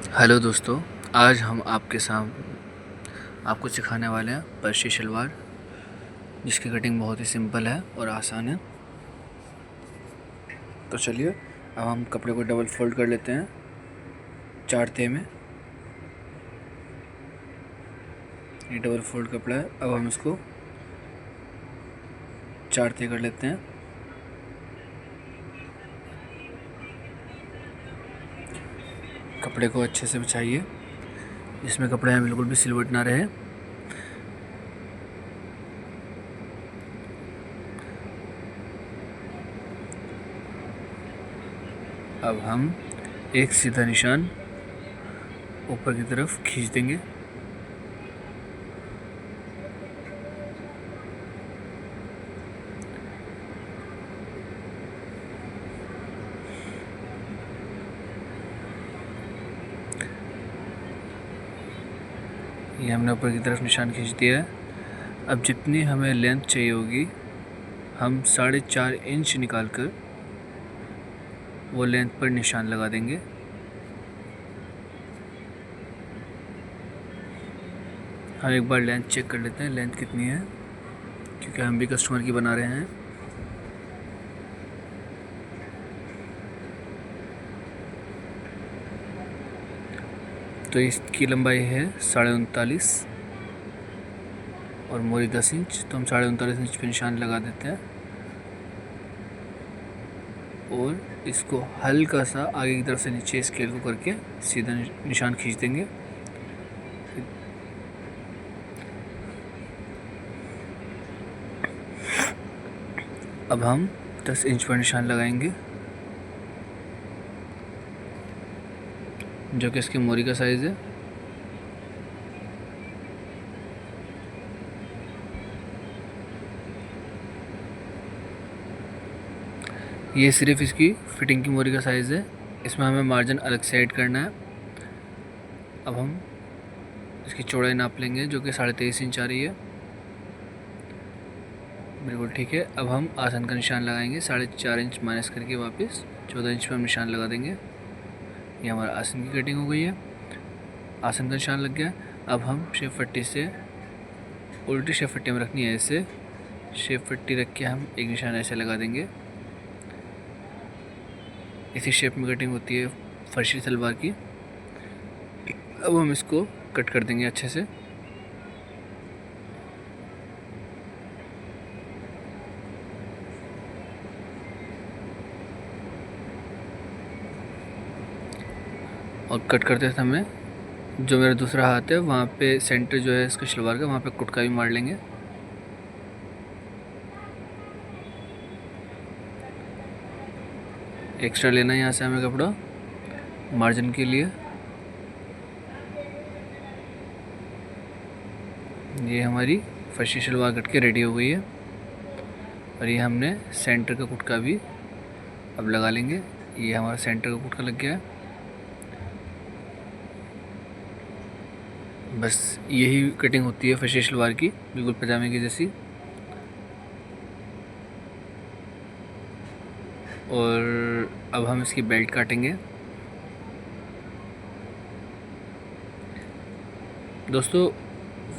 Hello दोस्तों, आज हम आपको सिखाने वाले हैं फर्शी शलवार, जिसकी कटिंग बहुत ही सिंपल है और आसान है। तो चलिए अब हम कपड़े को डबल फोल्ड कर लेते हैं 4 तह में। ये डबल फोल्ड कपड़ा है। अब हम इसको 4 तह कर लेते हैं। कपड़े को अच्छे से बिछाइए, जिसमें कपड़े में बिल्कुल भी सिलवट ना रहे। अब हम एक सीधा निशान ऊपर की तरफ खींच देंगे। ये हमने ऊपर की तरफ निशान खींच दिया है। अब जितनी हमें लेंथ चाहिए होगी, हम 4.5 इंच निकाल कर वो लेंथ पर निशान लगा देंगे। हम एक बार लेंथ चेक कर लेते हैं, लेंथ कितनी है, क्योंकि हम भी कस्टमर की बना रहे हैं। तो इसकी लंबाई है 39.5 और मोरी 10 इंच। तो हम 39.5 इंच पे निशान लगा देते हैं और इसको हल्का सा आगे की तरफ से नीचे स्केल को करके सीधा निशान खींच देंगे। अब हम 10 इंच पर निशान लगाएंगे, जो कि इसकी मोरी का साइज़ है। ये सिर्फ इसकी फिटिंग की मोरी का साइज़ है, इसमें हमें मार्जिन अलग से ऐड करना है। अब हम इसकी चौड़ाई नाप लेंगे, जो कि 23.5 इंच आ रही है। बिल्कुल ठीक है। अब हम आसन का निशान लगाएंगे, 4.5 इंच माइनस करके वापस 14 इंच पर हम निशान लगा देंगे। ये हमारा आसन की कटिंग हो गई है, आसन का निशान लग गया। अब हम शेप पट्टी से उल्टी शेप पट्टी में रखनी है, ऐसे शेप पट्टी रख के हम एक निशान ऐसे लगा देंगे। इसी शेप में कटिंग होती है फर्शी सलवार की। अब हम इसको कट कर देंगे अच्छे से। और कट करते समय जो मेरा दूसरा हाथ है, वहाँ पे सेंटर जो है इसका शलवार का, वहाँ पे कुटका भी मार लेंगे। एक्स्ट्रा लेना है यहाँ से हमें कपड़ा मार्जिन के लिए। ये हमारी फर्शी शलवार कट के रेडी हो गई है और ये हमने सेंटर का कुटका भी अब लगा लेंगे। ये हमारा सेंटर का कुटका लग गया है। बस यही कटिंग होती है फर्शी शलवार की, बिल्कुल पजामे की जैसी। और अब हम इसकी बेल्ट काटेंगे। दोस्तों,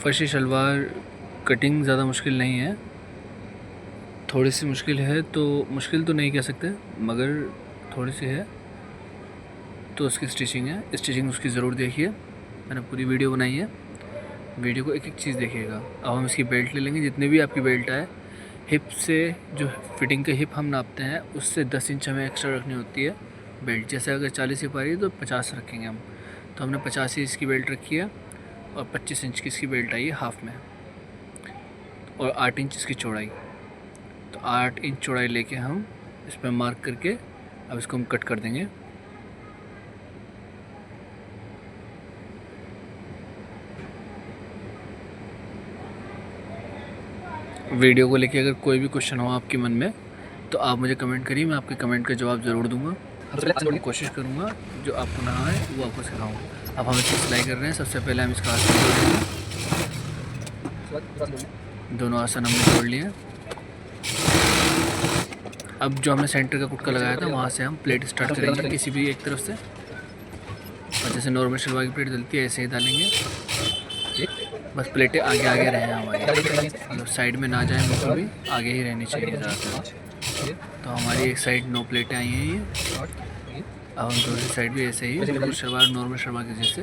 फर्शी शलवार कटिंग ज़्यादा मुश्किल नहीं है, थोड़ी सी मुश्किल है। तो मुश्किल तो नहीं कह सकते, मगर थोड़ी सी है। तो उसकी स्टिचिंग है, स्टिचिंग उसकी ज़रूर देखिए, मैंने पूरी वीडियो बनाई है। वीडियो को एक एक चीज़ देखिएगा। अब हम इसकी बेल्ट ले लेंगे, जितने भी आपकी बेल्ट आए। हिप से जो फिटिंग के हिप हम नापते हैं, उससे 10 इंच हमें एक्स्ट्रा रखनी होती है बेल्ट। जैसे अगर 40 हिप आ रही है तो 50 रखेंगे हम। तो हमने 50 इंच की बेल्ट रखी है और 25 इंच की इसकी बेल्ट आई है हाफ में, और 8 इंच इसकी चौड़ाई। तो 8 इंच चौड़ाई लेके हम इस पर मार्क करके अब इसको हम कट कर देंगे। वीडियो को लेके अगर कोई भी क्वेश्चन हो आपके मन में, तो आप मुझे कमेंट करिए, मैं आपके कमेंट का जवाब ज़रूर दूंगा। कोशिश करूंगा जो आपको ना आए वो आपको सिखाऊँ। अब हम इसकी सिलाई कर रहे हैं। सबसे पहले हम इसका आसन जोड़ लेंगे। दोनों आसन हमने जोड़ लिए। अब जो हमने सेंटर का कुटका लगाया था, वहाँ से हम प्लेट स्टार्ट करेंगे किसी भी एक तरफ से। और जैसे नॉर्मल शलवार की प्लेट डलती है ऐसे ही डालेंगे। बस प्लेटें आगे आगे रहें हमारी, मतलब साइड में ना जाए, बिल्कुल भी आगे ही रहनी चाहिए ज़्यादातर। तो हमारी एक साइड 9 प्लेटें आई हैं ये। अब हम दूसरी साइड भी ऐसे ही बिल्कुल शलवार, नॉर्मल शलवार के जैसे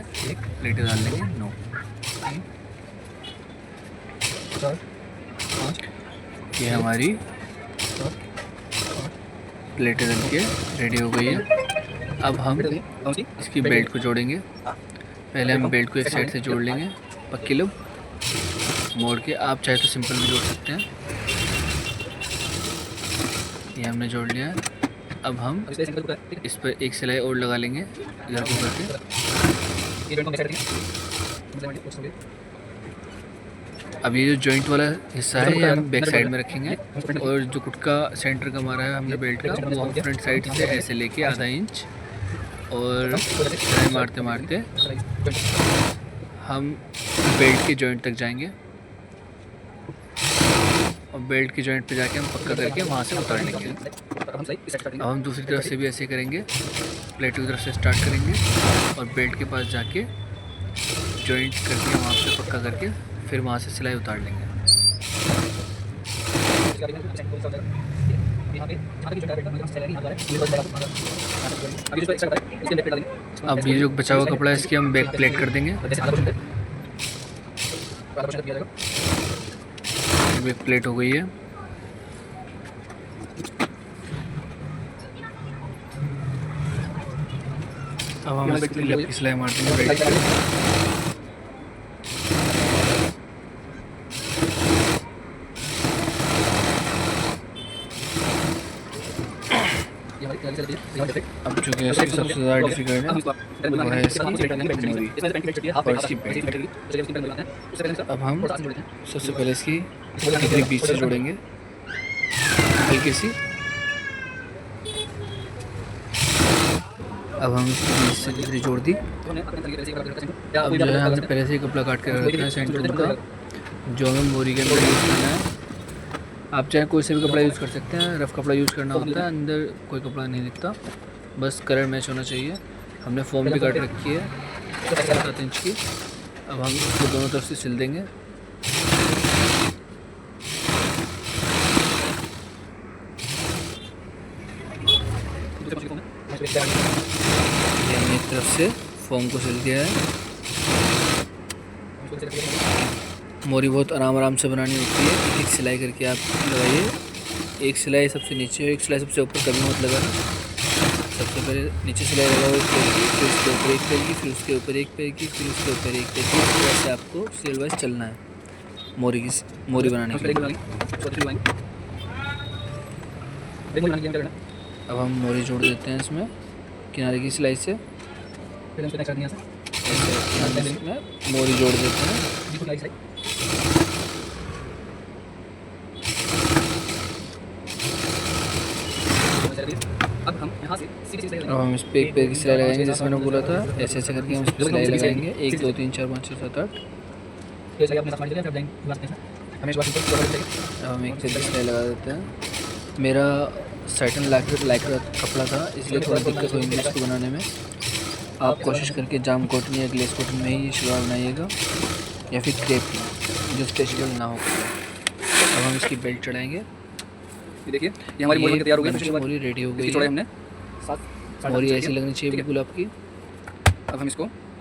प्लेटें डाल लेंगे 9। ये हमारी प्लेटें डल के रेडी हो गई है। अब हम इसकी बेल्ट को जोड़ेंगे। पहले हम बेल्ट को एक साइड से जोड़ लेंगे, पक्की लब मोड़ के। आप चाहे तो सिंपल भी जोड़ सकते हैं। ये हमने जोड़ लिया है। अब हम इस पर एक सिलाई और लगा लेंगे इधर को करके। अब ये जो जॉइंट वाला हिस्सा है ये हम बैक साइड में रखेंगे, और जो गुटका सेंटर का मारा है हमने बेल्ट का, वो हम फ्रंट साइड से ऐसे लेके आधा इंच और सिलाई मारते मारते हम बेल्ट के जॉइंट तक जाएंगे, और बेल्ट के जॉइंट पे जाके हम पक्का करके वहाँ से उतार लेंगे। अब हम दूसरी तरफ से भी ऐसे करेंगे, प्लेट की तरफ से स्टार्ट करेंगे और बेल्ट के पास जाके जॉइंट करके वहाँ से पक्का करके फिर वहाँ से सिलाई उतार लेंगे। अब ये जो बचा हुआ कपड़ा है इसकी हम बैक प्लेट कर देंगे। बैक प्लेट हो गई है। अब हम इसकी लेफ्ट की सिलाई मार देंगे बेल्ट पे। अब जो कि इसकी सबसे ज़्यादा डिफिकल्ट है वो है इसकी मोरी और इसकी बेल्ट। अब हम सबसे पहले इसकी डिग्री बीच से जोड़ेंगे हल्की सी। अब हम इसकी बीच से डिग्री जोड़ दी। अब जो है हमने पहले से ही कपड़ा काट कर रखा है सेंटर का, जो हमें मोरी के अंदर यूज़ करना है। आप चाहे कोई से भी कपड़ा यूज़ कर सकते हैं, रफ़ कपड़ा यूज़ करना होता है, अंदर कोई कपड़ा नहीं दिखता, बस कलर मैच होना चाहिए। हमने फॉर्म भी काट रखी है 7 इंच की। अब हम इसको दोनों तरफ से सिल देंगे। ये हमने एक तरफ से फॉर्म को सिल दिया है। मोरी बहुत आराम से बनानी होती है, एक एक सिलाई करके आप लगाइए। एक सिलाई सबसे नीचे, एक सिलाई सबसे ऊपर कभी मत लगाना। सबसे पहले नीचे सिलाई लगाओ एक पैर की, फिर उसके ऊपर एक पैर की, फिर उसके ऊपर एक पैर की, फिर उसके ऊपर एक पैर की। वैसे आपको सीरियल वाइज चलना है मोरी बनाने के लिए। अब हम मोरी जोड़ देते हैं इसमें किनारे की सिलाई से। इसमें मोरी जोड़ देते हैं। अब हम इस पे एक पैर की सिलाई लगाएंगे, जैसे मैंने बोला था। ऐसे ऐसे करके हम इस पर सिलाई लगाएंगे 1 2 3 4 5 6 7 8। अब हम एक पैर की सिलाई लगा देते हैं। मेरा सैटन लाइक्रा कपड़ा था, इसलिए थोड़ा दिक्कत हुई मुझे इसको बनाने में। आप कोशिश करके जाम कॉटन या ग्लेस कॉटन में ही शलवार बनाइएगा, या फिर क्रेप की जो स्ट्रेचेबल ना हो। अब हम इसकी बेल्ट चढ़ाएंगे। ये देखिए ये हमारी मोरी तैयार हो गई। मोरी रेडी हो गई है। हमने मोरी ऐसी लगनी चाहिए बिल्कुल आपकी।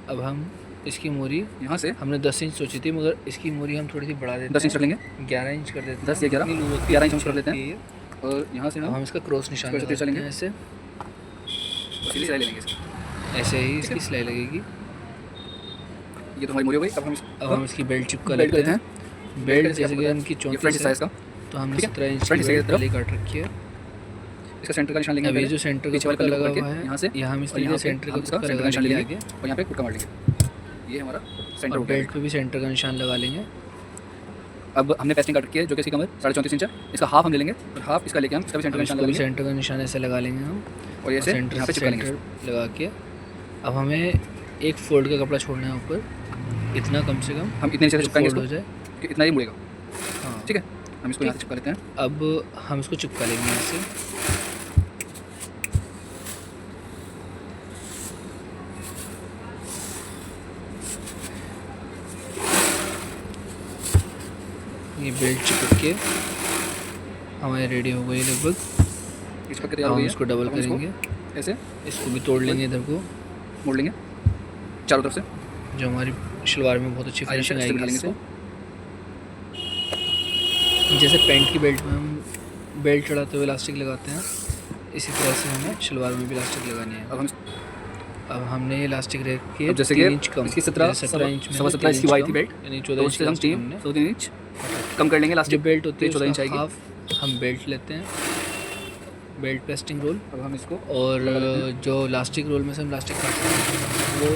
अब हम इसकी मोरी यहाँ से हमने 10 इंच सोची थी, मगर इसकी मोरी हम थोड़ी सी बढ़ा देते हैं। 10 इंच कर लेंगे, 11 इंच कर देते हैं। 10 या 11 इंच कर लेते हैं। और यहाँ से हम इसका क्रॉस निशान लगाएंगे ऐसे, सीधी सिलाई ले लेंगे। ऐसे ही इसकी सिलाई लगेगी। ये तो हमारी मोरी हो गई। अब हम इसकी बेल्ट चिपका लेते हैं। बेल्ट जैसे कि इनकी 34 है, तो हमने 17 इंच की बेल्ट काट रखी है। इसका सेंटर का निशान लेंगे। अभी जो सेंटर का कपड़ा लगा हुआ है, यहाँ से यहाँ हम इस तरीके से सेंटर का निशान लेंगे और यहाँ पे कुटका मार लेंगे। ये हमारा सेंटर। बेल्ट पे भी सेंटर का निशान लगा लेंगे। अब हमने पेस्टिंग काट रखी है, जो कि इसकी कमर 34.5 इंच है। इसका हाफ हम ले लेंगे और हाफ इसका लेके हम इसका भी सेंटर का निशान लगाएंगे। सेंटर का निशान ऐसे लगा लेंगे हम, और ये सेंटर यहाँ पे चिपका लेंगे लगा के। अब हमें एक फोल्ड का कपड़ा छोड़ना है ऊपर, इतना कम से कम हम इतने नीचे चिपकाएंगे हो जाए कि इतना ही मुड़ेगा। हाँ ठीक है, हम इसको यहाँ से चिपका लेते हैं। अब हम इसको चिपका लेंगे यहाँ से। ये बेल्ट चिपक के हमारी रेडी हो गई लगभग। इस पक्के तैयार हो हम गई है। इसको डबल अब हम इसको करेंगे, ऐसे इसको भी तोड़ लेंगे इधर को, मोड़ लेंगे चारों तरफ से। जो हमारी शलवार में बहुत अच्छी फिनिशिंग आइए, आएगी इसको इससे। जैसे पैंट की बेल्ट में हम बेल्ट चढ़ाते हुए इलास्टिक लगाते हैं, इसी तरह से हमें शलवार में भी इलास्टिक लगानी है। अब हमने ये इलास्टिक रख के अब जैसे कि 3 इंच कम, इसकी 17 इंच में सवा 17 इसकी वाई थी बेल्ट, यानी तो 14 उससे हम इंच 3 हमने 3 इंच कम कर लेंगे जो इलास्टिक। बेल्ट होती है 14 इंच उसका आएगी। हाफ हम बेल्ट लेते हैं, बेल्ट पेस्टिंग रोल। अब हम इसको और जो लास्टिक रोल में से हम लास्टिक काटते हैं वो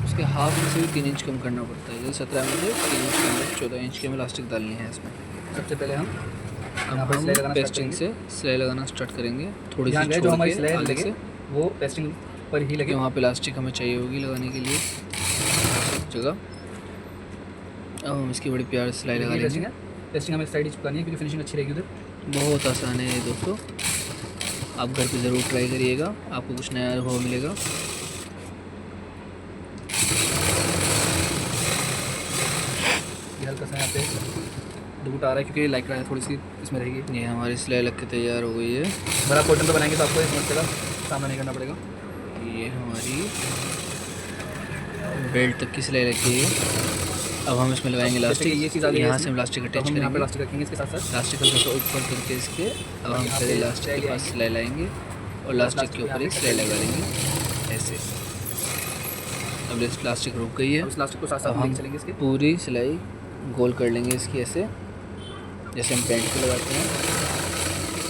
उसके हाफ में से भी 3 इंच कम करना पड़ता है। जैसे 17 में से 3 इंच के अंदर 14 इंच की हमें लास्टिक डालनी है इसमें। सबसे पहले हम अब यहाँ पर हम सिलाई लगाना पेस्टिंग से सिलाई लगाना स्टार्ट करेंगे, थोड़ी ध्यान सी रहे छोड़ जो हमारी के सिलाई आगे लगे से, वो पेस्टिंग पर ही लगे। वहाँ पे इलास्टिक हमें चाहिए होगी लगाने के लिए जगह। अब हम इसकी बड़ी प्यार से सिलाई लगा लेंगे। पेस्टिंग हमें साइड चिपकानी है क्योंकि फिनिशिंग अच्छी रहेगी उधर। बहुत आसान है ये दोस्तों, आप घर पे ज़रूर ट्राई करिएगा, आपको कुछ नया अनुभव मिलेगा। ये हल्का सा यहाँ पे दूट आ रहा है क्योंकि लाइक रहा है, थोड़ी सी इसमें रहेगी। ये हमारी सिलाई लग के तैयार हो गई है। अगर आप कॉटन पे बनाएंगे तो आपको इस समस्या का सामना नहीं करना पड़ेगा। ये हमारी बेल्ट तक की सिलाई लग गई है। अब हम इसमें लगाएंगे जैसे कि इलास्टिक, ये चीज़ आ गई है यहाँ इसमें, से हम इलास्टिक तो अटैच हम यहाँ पे करेंगे। इलास्टिक रखेंगे इसके साथ साथ। इलास्टिक हल्का सा ऊपर करके इसके, अब हम यहाँ फिर पे इलास्टिक के सिलाई पास सिलाई लाएंगे और इलास्टिक के ऊपर एक सिलाई लगा लेंगे ऐसे। अब इस इलास्टिक रुक गई है, अब इस इलास्टिक को साथ अब साथ हम लेके चलेंगे इसके। पूरी सिलाई गोल कर लेंगे इसकी ऐसे, जैसे हम पैंट पे लगाते हैं।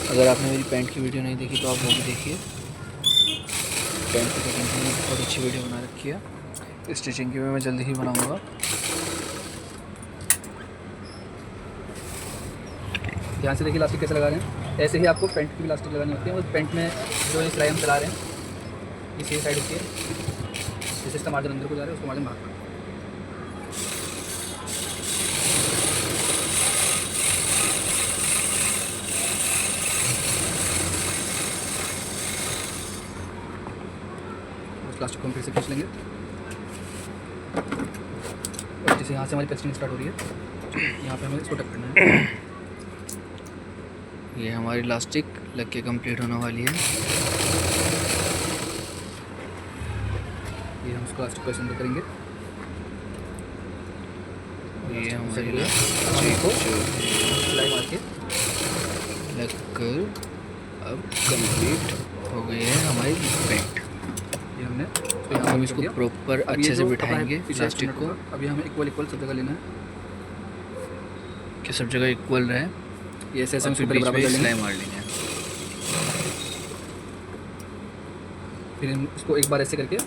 अगर आपने मेरी पैंट की वीडियो नहीं देखी तो आप वो भी देखिए, पैंट की कटिंग की बहुत अच्छी वीडियो बना रखी है। स्टिचिंग की भी मैं जल्दी ही बनाऊंगा। ध्यान से देखिए इलास्टिक कैसे लगा रहे हैं। ऐसे ही आपको पैंट की भी इलास्टिक लगानी होती है। और पैंट में जो ये सिलाई हम चला रहे हैं ये सही साइड होती है, जैसे इसका मार्जिन अंदर को जा रहा है उसको मार्जिन बाहर। उस प्लास्टिक को हम फिर से खींच लेंगे। और जैसे यहाँ से हमारी पेस्टिंग स्टार्ट हो रही है, यहाँ पे हमें इसको टक करना है। ये हमारी इलास्टिक लग के कंप्लीट होने वाली है। ये हम उसको प्लास्टिक को ऐसे अंदर करेंगे। ये हमारी को इलास्टिक सिलाई मार के लग कर अब कंप्लीट हो गई है हमारी पैंट। ये हमने तो अब हम इसको प्रॉपर अब ये अच्छे से जो बिठाएंगे पीछे प्लास्टिक को अभी हमें इक्वल सब जगह लेना है कि सब जगह इक्वल रहे, ये ऐसे और हम फिर फिर बीच बराबर में कर लेंगे। सिलाई मार लेंगे। फिर हम इसको एक बार ऐसे करके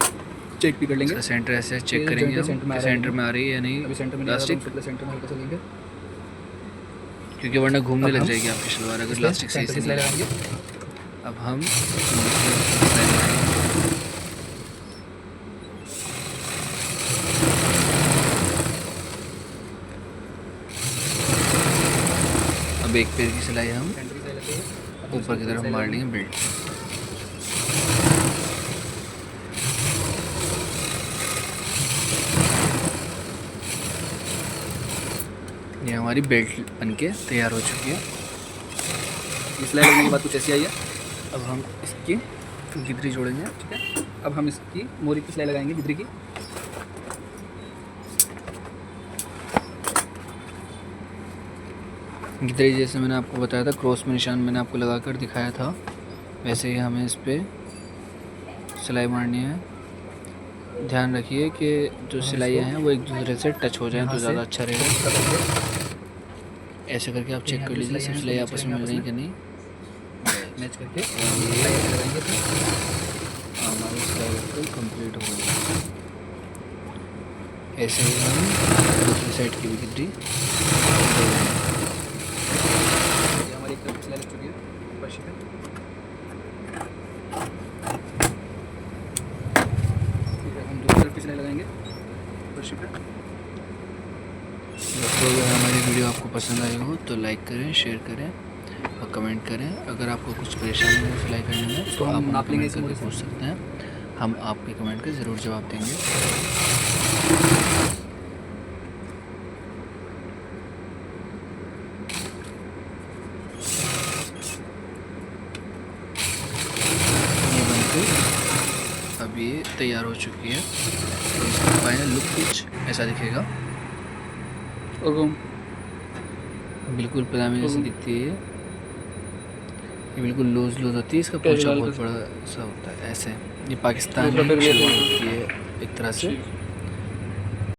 चेक भी कर लेंगे। इसका सेंटर ऐसे चेक ये करेंगे जो हम सेंटर में आ कि रहा है सेंटर में आ रही है या नहीं अभी सेंटर में नहीं आ रहा, प्लास्टिक, तो हम फिर सेंटर में हल्का सा लेंगे। क्योंकि वरना घूमने अब लग हम जाएगी आपकी शलवार अगर इसमें इलास्टिक सही सेंटर से की नहीं सिलाई है। लगाएंगे। अब हम सिलाई लगाएंगे। अब एक पैर की सिलाई हम सेंटर की सिलाई लगती है। ऊपर की तरफ मार लेंगे बेल्ट। ये हमारी बेल्ट बनके तैयार हो चुकी है। ये सिलाई लगने के बाद कुछ ऐसी आई है। अब हम इसकी गिदरी जोड़ेंगे। ठीक है, अब हम इसकी मोरी की सिलाई लगाएंगे गिदरी की। गिदरी जैसे मैंने आपको बताया था, क्रॉस में निशान मैंने आपको लगा कर दिखाया था, वैसे ही हमें इस पर सिलाई मारनी है। ध्यान रखिए कि जो सिलाइयाँ हैं वो एक दूसरे से टच हो जाएं तो ज़्यादा अच्छा रहेगा। ऐसे करके आप चेक कर लीजिए सब सिलाई आपस में मिल रही कि नहीं, मैच करके ये लगाएंगे। हमारी सिलाई बिल्कुल कंप्लीट हो गई। ऐसे ही हम दूसरी साइड की भी गिदरी ये हमारी एक तरफ की सिलाई लग चुकी है फर्शी पे। ठीक है, हम दूसरी तरफ की सिलाई लगाएंगे फर्शी पे। दोस्तों अगर हमारी वीडियो आपको पसंद आई हो तो लाइक करें, शेयर करें और कमेंट करें। अगर आपको कुछ परेशानी हो सिलाई करने में तो हम आप नाप लेंगे कमेंट इसी करके मोरी से। पूछ सकते हैं, हम आपके कमेंट का ज़रूर जवाब देंगे। ये तैयार हो चुकी है। तो इसका फाइनल लुक कुछ ऐसा दिखेगा, बिल्कुल पजामे जैसी दिखती है ये बिल्कुल लूज़ होती है। इसका पोंचा बहुत बड़ा सा होता है ऐसे। ये पाकिस्तानी शलवार होती है एक तरह से।